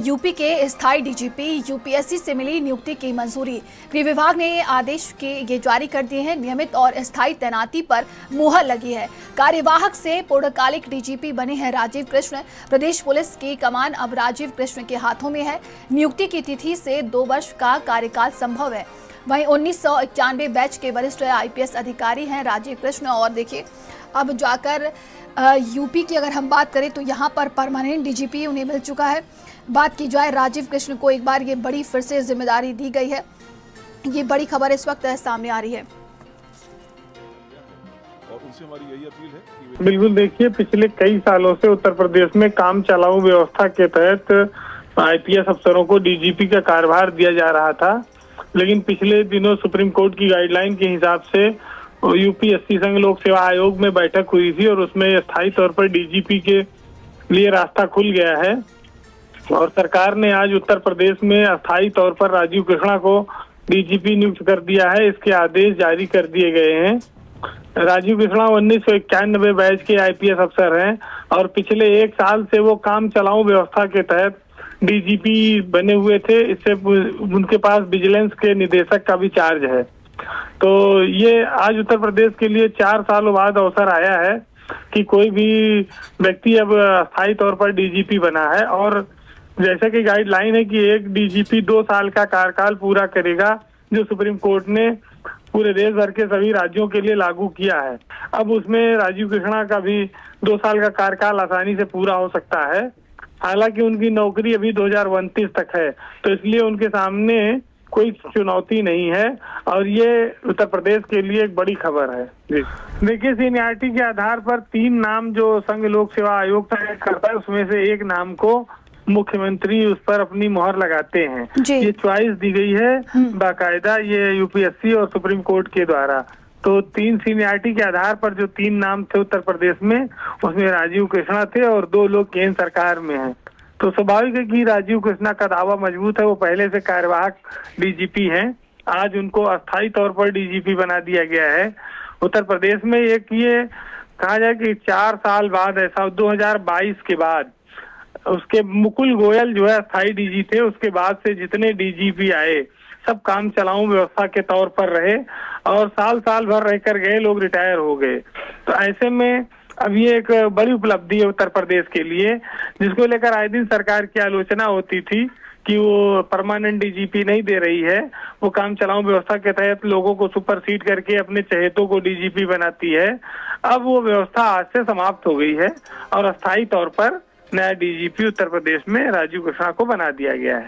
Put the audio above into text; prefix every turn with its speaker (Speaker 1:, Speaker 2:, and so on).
Speaker 1: UP के स्थायी DGP UPSC से मिली नियुक्ति की मंजूरी। गृह विभाग ने आदेश के ये जारी कर दिए हैं। नियमित और स्थायी तैनाती पर मुहर लगी है। कार्यवाहक से पूर्णकालिक डीजीपी बने हैं राजीव कृष्ण। प्रदेश पुलिस की कमान अब राजीव कृष्ण के हाथों में है। नियुक्ति की तिथि से 2 वर्ष का कार्यकाल संभव है। वहीं 1991 बैच के वरिष्ठ आईपीएस अधिकारी हैं राजीव कृष्ण। और देखिए, अब जाकर यूपी की अगर हम बात करें तो यहाँ पर परमानेंट डीजीपी उन्हें मिल चुका है। बात की जाए राजीव कृष्ण को एक बार ये बड़ी फिर से जिम्मेदारी दी गई है। ये बड़ी खबर इस वक्त सामने आ रही है
Speaker 2: और उनसे हमारी यही अपील है कि
Speaker 3: बिल्कुल, देखिए, पिछले कई सालों से उत्तर प्रदेश में काम चलाऊ व्यवस्था के तहत आईपीएस अफसरों को डीजीपी का कार्यभार दिया जा रहा था। लेकिन पिछले दिनों सुप्रीम कोर्ट की गाइडलाइन के हिसाब से यूपीएससी संघ लोक सेवा आयोग में बैठक हुई थी और उसमें स्थायी तौर पर डीजीपी के लिए रास्ता खुल गया है। और सरकार ने आज उत्तर प्रदेश में अस्थायी तौर पर राजीव कृष्णा को डीजीपी नियुक्त कर दिया है। इसके आदेश जारी कर दिए गए हैं। राजीव कृष्णा 1991 बैच के आईपीएस अफसर हैं और पिछले 1 साल से वो काम चलाऊ व्यवस्था के तहत डीजीपी बने हुए थे। इससे उनके पास विजिलेंस के निदेशक का भी चार्ज है। तो ये आज उत्तर प्रदेश के लिए 4 सालों बाद अवसर आया है कि कोई भी व्यक्ति अब स्थायी तौर पर डीजीपी बना है। और जैसे कि गाइडलाइन है कि एक डीजीपी 2 साल का कार्यकाल पूरा करेगा, जो सुप्रीम कोर्ट ने पूरे देश भर के सभी राज्यों के लिए लागू किया है। अब उसमें राजीव कृष्णा का भी 2 साल का कार्यकाल आसानी से पूरा हो सकता है। हालांकि उनकी नौकरी अभी 2029 तक है, तो इसलिए उनके सामने कोई चुनौती नहीं है और ये उत्तर प्रदेश के लिए एक बड़ी खबर है। जी देखिए, सीनियरिटी के आधार पर 3 नाम जो संघ लोक सेवा आयोग तय करता है, उसमें से एक नाम को मुख्यमंत्री उस पर अपनी मुहर लगाते हैं। ये चॉइस दी गई है बाकायदा, ये यूपीएससी और सुप्रीम कोर्ट के द्वारा। तो 3 सीनियरिटी के आधार पर जो 3 नाम थे उत्तर प्रदेश में, उसमें राजीव कृष्णा थे और 2 लोग केंद्र सरकार में हैं। तो स्वाभाविक है कि राजीव कृष्णा का दावा मजबूत है। वो पहले से कार्यवाहक डीजीपी हैं। आज उनको अस्थायी तौर पर डीजीपी बना दिया गया है। उत्तर प्रदेश में एक ये कहा जाए कि 4 साल बाद, ऐसा 2022 के बाद, उसके मुकुल गोयल जो है स्थायी डीजी थे, उसके बाद से जितने डीजीपी आए सब काम चलाऊ व्यवस्था के तौर पर रहे और साल भर रहकर गए लोग रिटायर हो गए। तो ऐसे में अब ये एक बड़ी उपलब्धि है उत्तर प्रदेश के लिए, जिसको लेकर आए दिन सरकार की आलोचना होती थी कि वो परमानेंट डीजीपी नहीं दे रही है, वो काम चलाऊ व्यवस्था के तहत लोगों को सुपरसीड करके अपने चहेतों को डीजीपी बनाती है। अब वो व्यवस्था आज से समाप्त हो गई है और अस्थायी तौर पर नया डीजीपी उत्तर प्रदेश में राजीव कृष्णा को बना दिया गया है।